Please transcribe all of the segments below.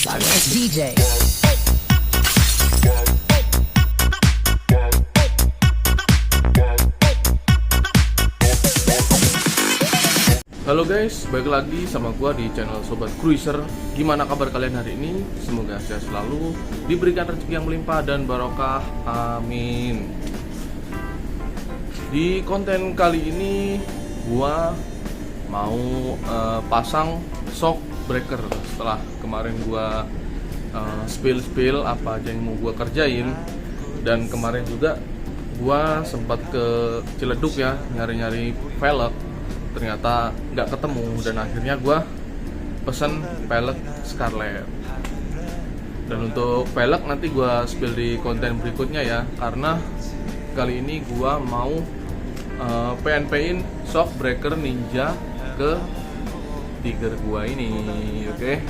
Sagas DJ. Halo guys, balik lagi sama gua di channel Sobat Cruiser. Gimana kabar kalian hari ini? Semoga sehat selalu, diberikan rezeki yang melimpah dan barokah. Amin. Di konten kali ini gua mau pasang shock breaker. Setelah kemarin gua spill apa aja yang mau gua kerjain, dan kemarin juga gua sempat ke Ciledug ya, nyari-nyari velg. Ternyata nggak ketemu, dan akhirnya gue pesen velg Scarlett. Dan untuk velg nanti gue spill di konten berikutnya ya, karena kali ini gue mau PNP-in shock breaker Ninja ke Tiger gue ini. Oke.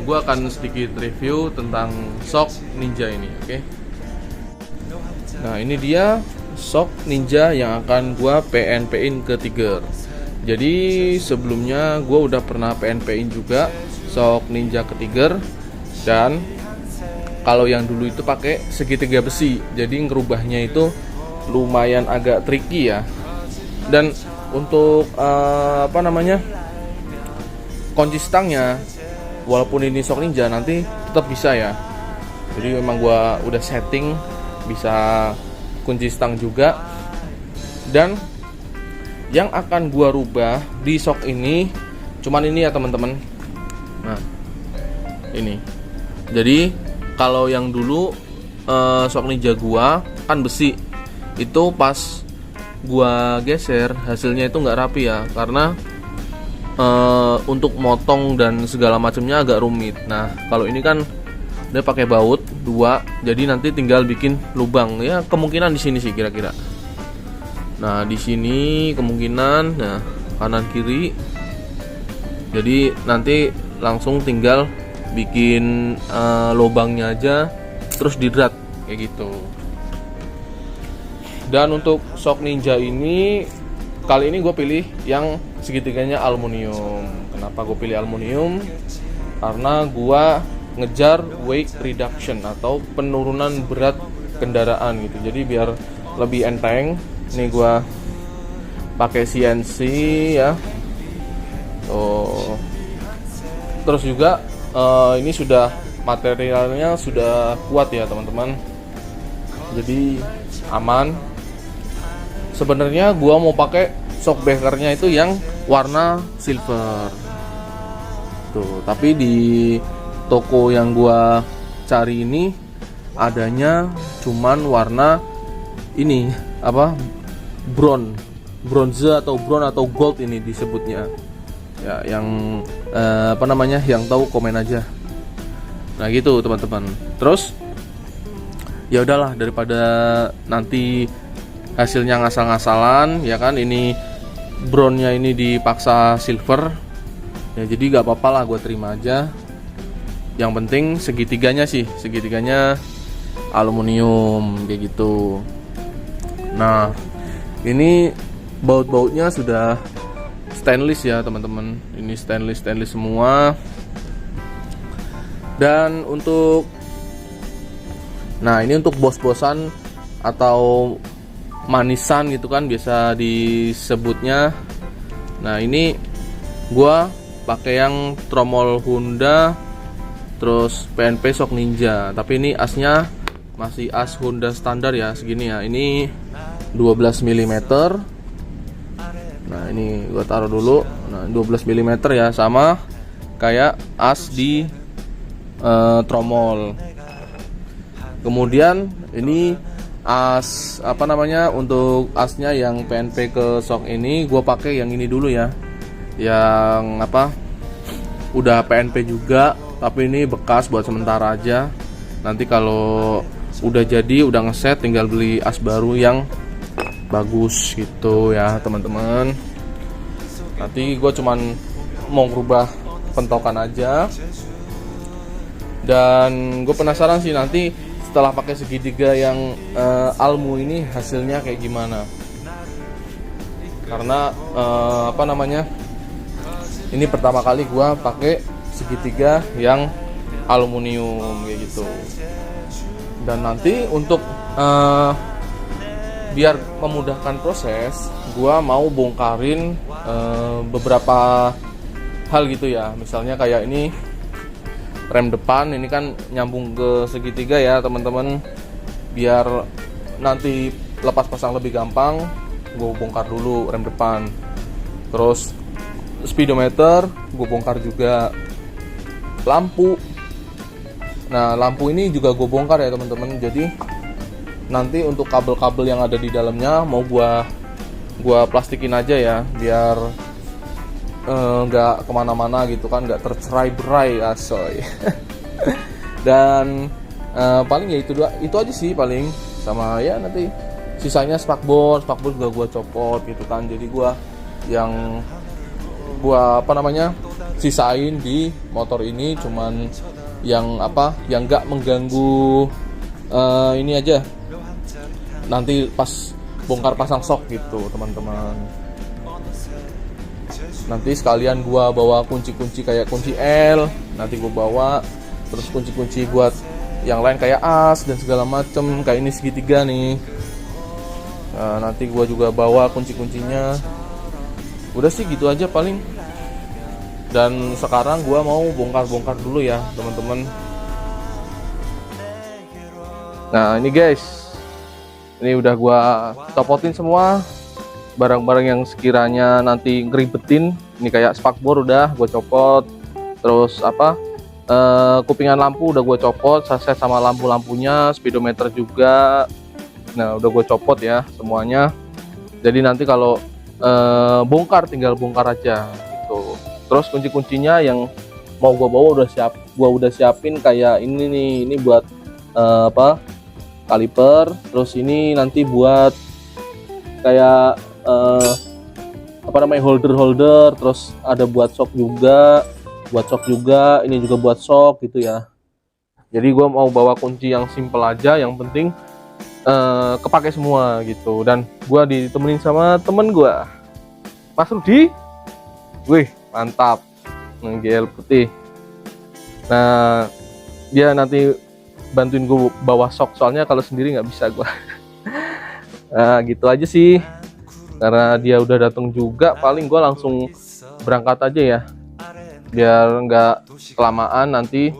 Gue akan sedikit review tentang shock Ninja ini. Oke. Nah, ini dia shock Ninja yang akan gua PNP-in ke Tiger. Jadi sebelumnya gua udah pernah PNP-in juga shock Ninja ke Tiger, dan kalau yang dulu itu pakai segitiga besi, jadi ngerubahnya itu lumayan agak tricky ya. Dan untuk kunci stangnya, walaupun ini shock Ninja nanti tetap bisa ya. Jadi memang gua udah setting bisa kunci stang juga. Dan yang akan gua rubah di shock ini cuman ini ya teman-teman. Nah, ini. Jadi kalau yang dulu shock Ninja gua kan besi, itu pas gua geser hasilnya itu nggak rapi ya, karena untuk motong dan segala macamnya agak rumit. Nah, kalau ini kan dia pakai baut 2, jadi nanti tinggal bikin lubang ya, kemungkinan di sini sih kira-kira. Nah, di sini kemungkinan, nah kanan kiri. Jadi nanti langsung tinggal bikin lubangnya aja, terus didrat kayak gitu. Dan untuk shock Ninja ini kali ini gue pilih yang segitiganya aluminium. Kenapa gue pilih aluminium? Karena gue ngejar weight reduction atau penurunan berat kendaraan gitu. Jadi biar lebih enteng. Ini gua pakai CNC ya. Terus juga ini sudah materialnya sudah kuat ya teman-teman. Jadi aman. Sebenarnya gua mau pakai shock breakernya itu yang warna silver. Tuh, tapi di toko yang gua cari ini adanya cuman warna ini bronze atau brown atau gold ini disebutnya ya. Yang yang tahu komen aja. Nah gitu teman-teman. Terus ya udahlah, daripada nanti hasilnya ngasal-ngasalan ya kan, ini brownnya ini dipaksa silver ya, jadi gak apa-apa lah, gue terima aja. Yang penting segitiganya aluminium kayak gitu. Nah, ini baut-bautnya sudah stainless ya teman-teman. Ini stainless semua. Dan untuk ini untuk bos-bosan atau manisan gitu kan biasa disebutnya. Nah, ini gua pakai yang tromol Honda, terus PNP shock Ninja, tapi ini asnya masih as Honda standar ya, segini ya. Ini 12 mm. Nah, ini gua taruh dulu. Nah, 12 mm ya, sama kayak as di tromol. Kemudian ini as untuk asnya yang PNP ke shock ini gua pakai yang ini dulu ya. Yang udah PNP juga, tapi ini bekas buat sementara aja. Nanti kalau udah jadi, udah ngeset, tinggal beli as baru yang bagus gitu ya teman-teman. Nanti gue cuman mau ngerubah pentokan aja. Dan gue penasaran sih nanti setelah pakai segitiga yang almu ini hasilnya kayak gimana. Karena ini pertama kali gue pakai segitiga yang aluminium kayak gitu. Dan nanti untuk biar memudahkan proses, gua mau bongkarin beberapa hal gitu ya. Misalnya kayak ini rem depan, ini kan nyambung ke segitiga ya teman-teman. Biar nanti lepas pasang lebih gampang, gue bongkar dulu rem depan. Terus speedometer gue bongkar juga. Lampu, nah lampu ini juga gue bongkar ya teman-teman. Jadi nanti untuk kabel-kabel yang ada di dalamnya mau gua plastikin aja ya, biar nggak kemana-mana gitu kan, nggak tercerai-berai asoy. Dan paling ya itu aja sih paling. Sama ya nanti sisanya spakbor juga gua copot gitu kan. Jadi gua sisain di motor ini cuman yang nggak mengganggu ini aja, nanti pas bongkar pasang sok gitu teman-teman. Nanti sekalian gua bawa kunci-kunci kayak kunci L, nanti gua bawa, terus kunci-kunci buat yang lain kayak as dan segala macem. Kayak ini segitiga nih, nah, nanti gua juga bawa kunci-kuncinya. Udah sih gitu aja paling. Dan sekarang gua mau bongkar-bongkar dulu ya teman-teman. Nah ini guys, ini udah gua copotin semua barang-barang yang sekiranya nanti ngeribetin. Ini kayak spakbor udah gua copot, terus kupingan lampu udah gua copot, saset sama lampu-lampunya, speedometer juga. Nah udah gua copot ya semuanya. Jadi nanti kalau bongkar tinggal bongkar aja gitu. Terus kunci-kuncinya yang mau gua bawa gua udah siapin kayak ini nih, ini buat kaliper. Terus ini nanti buat kayak holder. Terus ada buat sok juga, ini juga buat sok gitu ya. Jadi gua mau bawa kunci yang simple aja, yang penting kepake semua gitu. Dan gua ditemenin sama temen gua, Mas Rudi. Wih mantap, GL putih. Nah dia nanti bantuin gue bawa sok, soalnya kalau sendiri nggak bisa gue. Nah gitu aja sih, karena dia udah datang juga, paling gue langsung berangkat aja ya, biar nggak kelamaan nanti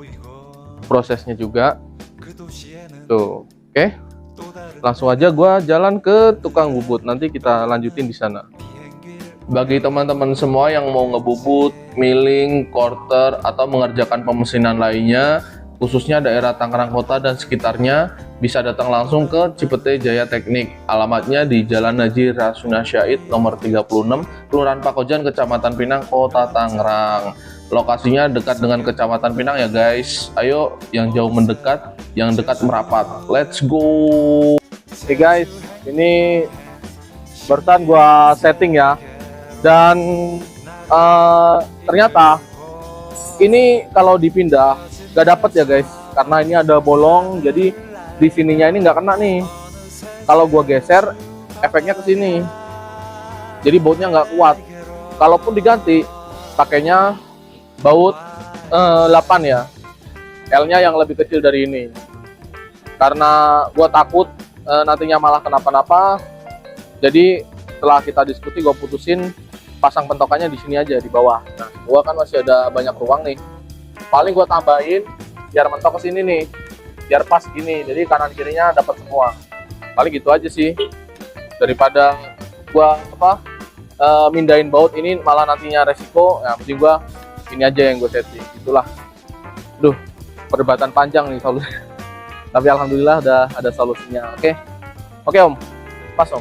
prosesnya juga tuh. Oke, langsung aja gue jalan ke tukang bubut, nanti kita lanjutin di sana. Bagi teman-teman semua yang mau ngebubut, milling, quarter, atau mengerjakan pemesinan lainnya, khususnya daerah Tangerang Kota dan sekitarnya, bisa datang langsung ke Cipete Jaya Teknik. Alamatnya di Jalan Haji Rasuna Syahid nomor 36, Kelurahan Pakojan, Kecamatan Pinang, Kota Tangerang. Lokasinya dekat dengan Kecamatan Pinang ya guys. Ayo yang jauh mendekat, yang dekat merapat. Let's go. Oke guys, ini barusan gua setting ya. Dan ternyata ini kalau dipindah gak dapet ya guys, karena ini ada bolong, jadi di sininya ini nggak kena nih. Kalau gua geser, efeknya ke sini, jadi bautnya nggak kuat. Kalaupun diganti, pakainya baut 8 ya, L-nya yang lebih kecil dari ini. Karena gua takut nantinya malah kenapa-napa, jadi setelah kita diskusi, gua putusin pasang pentokannya di sini aja di bawah. Nah, gua kan masih ada banyak ruang nih. Paling gua tambahin biar mentok ke sini nih. Biar pas gini. Jadi kanan kirinya dapat semua. Paling gitu aja sih. Daripada gua mindahin baut ini malah nantinya resiko. Ya, mending gua ini aja yang gua setting. Itulah. Duh, perdebatan panjang nih solusinya. Tapi alhamdulillah udah ada solusinya. Oke. Oke, Om. Pas, Om.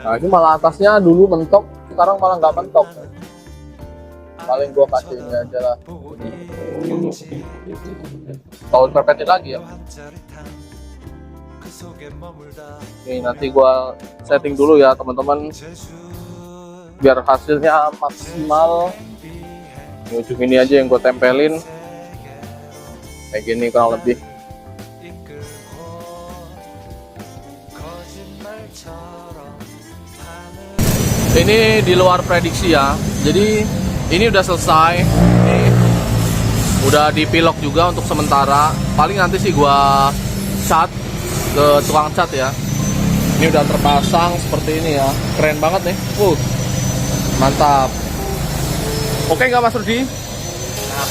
Nah ini malah atasnya dulu mentok, sekarang malah nggak mentok. Paling gua kasih ini aja lah. Tahun perpetin lagi ya. Ini nanti gua setting dulu ya teman-teman, biar hasilnya maksimal. Di ujung ini aja yang gua tempelin, kayak gini kurang lebih. Ini di luar prediksi ya. Jadi ini udah selesai. Ini udah dipilok juga untuk sementara. Paling nanti sih gua cat ke tukang cat ya. Ini udah terpasang seperti ini ya. Keren banget nih. Mantap. Oke nggak Mas Rudi? Nah.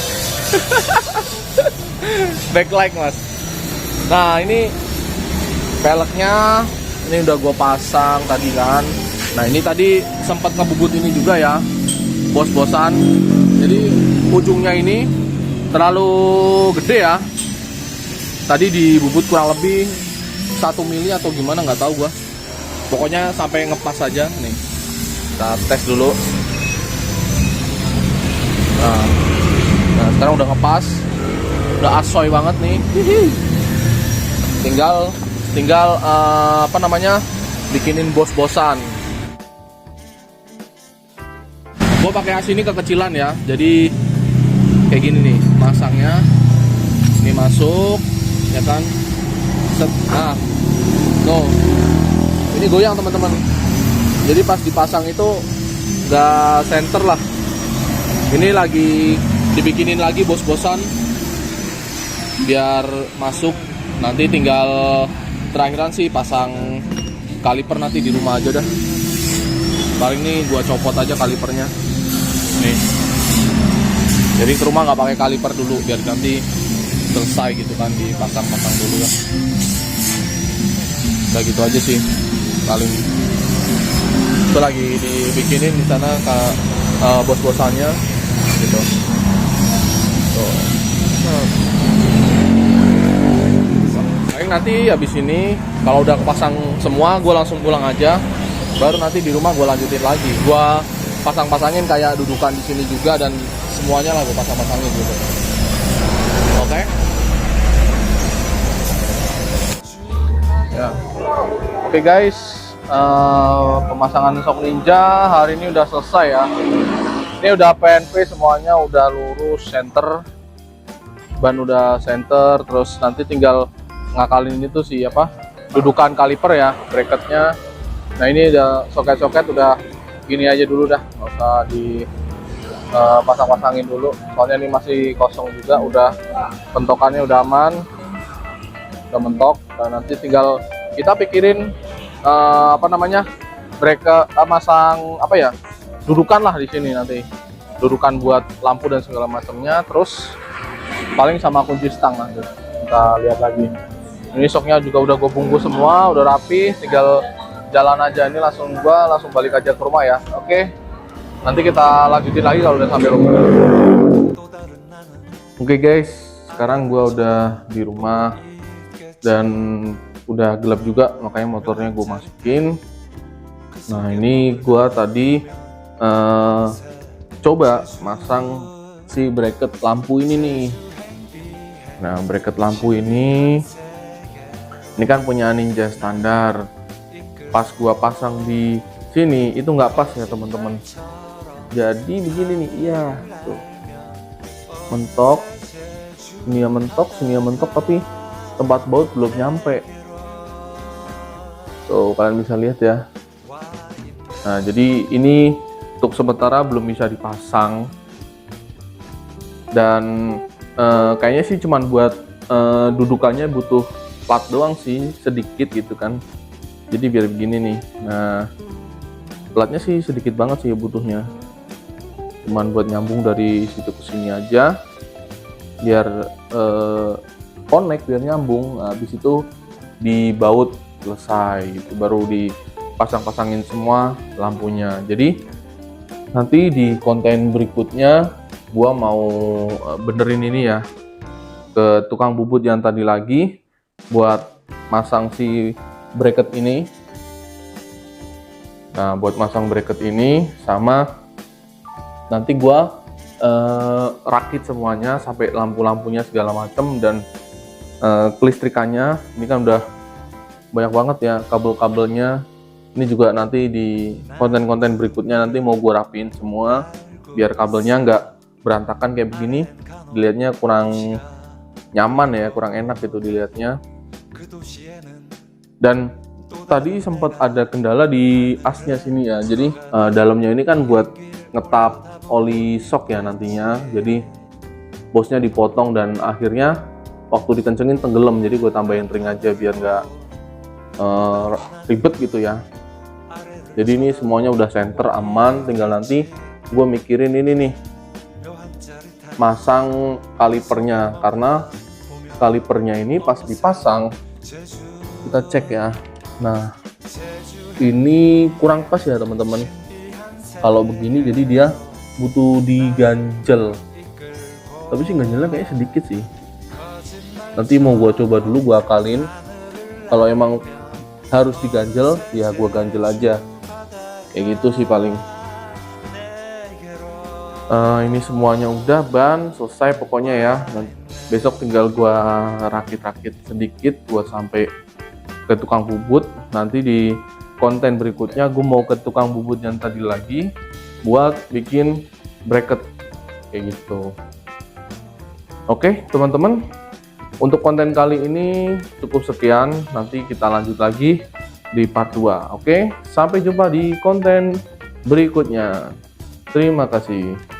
Backlight Mas. Nah ini peleknya ini udah gue pasang tadi kan. Nah ini tadi sempat ngebubut ini juga ya, bos-bosan. Jadi ujungnya ini terlalu gede ya. Tadi dibubut kurang lebih 1 mili atau gimana nggak tahu gua. Pokoknya sampai ngepas aja nih. Kita tes dulu. Nah sekarang udah ngepas, udah asoy banget nih. Tinggal apa namanya, bikinin bos-bosan. Gue pakai as ini kekecilan ya, jadi kayak gini nih masangnya. Ini masuk, ya kan? Set. Nah, no, ini goyang teman-teman. Jadi pas dipasang itu nggak center lah. Ini lagi dibikinin lagi bos-bosan biar masuk. Nanti tinggal terakhiran sih pasang kaliper nanti di rumah aja dah. Paling nih gua copot aja kalipernya. Nih. Jadi ke rumah nggak pakai kaliper dulu biar nanti selesai gitu kan, dipasang-pasang dulu ya. Udah gitu aja sih. Paling itu lagi dibikinin di sana ke bos-bosannya gitu. Tuh. Paling nanti habis ini kalau udah kepasang semua, gue langsung pulang aja. Baru nanti di rumah gue lanjutin lagi. Gue pasang-pasangin kayak dudukan di sini juga, dan semuanya lah gue pasang-pasangin gitu. Oke. Ya. Oke guys, pemasangan Shock Ninja hari ini udah selesai ya. Ini udah PNP semuanya, udah lurus center, ban udah center, terus nanti tinggal ngakalin ini tuh dudukan kaliper ya, bracketnya. Nah ini udah soket-soket udah gini aja dulu dah, nggak usah di pasang-pasangin dulu, soalnya ini masih kosong juga. Udah pentokannya udah aman, udah mentok. Dan nanti tinggal kita pikirin bracket, masang dudukan lah di sini nanti, dudukan buat lampu dan segala macamnya. Terus paling sama kunci stang nanti kita lihat lagi. Ini shocknya juga udah gue bungkus semua, udah rapi, tinggal jalan aja. Ini langsung balik aja ke rumah ya. Oke, nanti kita lanjutin lagi kalau udah sampai rumah. Oke guys, sekarang gue udah di rumah dan udah gelap juga, makanya motornya gue masukin. Nah ini gue tadi coba masang si bracket lampu ini nih. Nah bracket lampu ini kan punya Ninja standar. Pas gua pasang di sini itu nggak pas ya teman-teman. Jadi begini nih, iya tuh, mentok, sini ya mentok, tapi tempat baut belum nyampe. Tuh kalian bisa lihat ya. Nah jadi ini untuk sementara belum bisa dipasang, dan kayaknya sih cuman buat dudukannya butuh plat doang sih, sedikit gitu kan. Jadi biar begini nih. Nah platnya sih sedikit banget sih butuhnya, cuman buat nyambung dari situ ke sini aja biar connect, biar nyambung. Nah, habis itu dibaut selesai gitu, baru dipasang-pasangin semua lampunya. Jadi nanti di konten berikutnya gua mau benerin ini ya, ke tukang bubut yang tadi lagi buat masang si bracket ini. Nah buat masang bracket ini, sama nanti gua rakit semuanya sampai lampu-lampunya segala macem, dan kelistrikannya. Ini kan udah banyak banget ya kabel-kabelnya. Ini juga nanti di konten-konten berikutnya nanti mau gua rapiin semua biar kabelnya nggak berantakan kayak begini, dilihatnya kurang nyaman ya, kurang enak gitu dilihatnya. Dan Tadi sempat ada kendala di asnya sini ya. Jadi dalamnya ini kan buat ngetap oli shock ya nantinya. Jadi bosnya dipotong dan akhirnya waktu dikencengin tenggelam. Jadi gue tambahin ring aja biar nggak ribet gitu ya. Jadi ini semuanya udah center aman. Tinggal nanti gue mikirin ini nih, masang kalipernya, karena kalipernya ini pas dipasang kita cek ya. Nah ini kurang pas ya teman-teman. Kalau begini jadi dia butuh diganjel, tapi sih ganjelnya kayaknya sedikit sih. Nanti mau gua coba dulu, gua akalin. Kalau emang harus diganjel ya gua ganjel aja, kayak gitu sih paling. Ini semuanya udah, ban selesai pokoknya ya. Besok tinggal gua rakit-rakit sedikit, gua sampai ke tukang bubut. Nanti di konten berikutnya gue mau ke tukang bubut yang tadi lagi buat bikin bracket kayak gitu. Oke teman-teman, untuk konten kali ini cukup sekian. Nanti kita lanjut lagi di part 2. Oke, sampai jumpa di konten berikutnya. Terima kasih.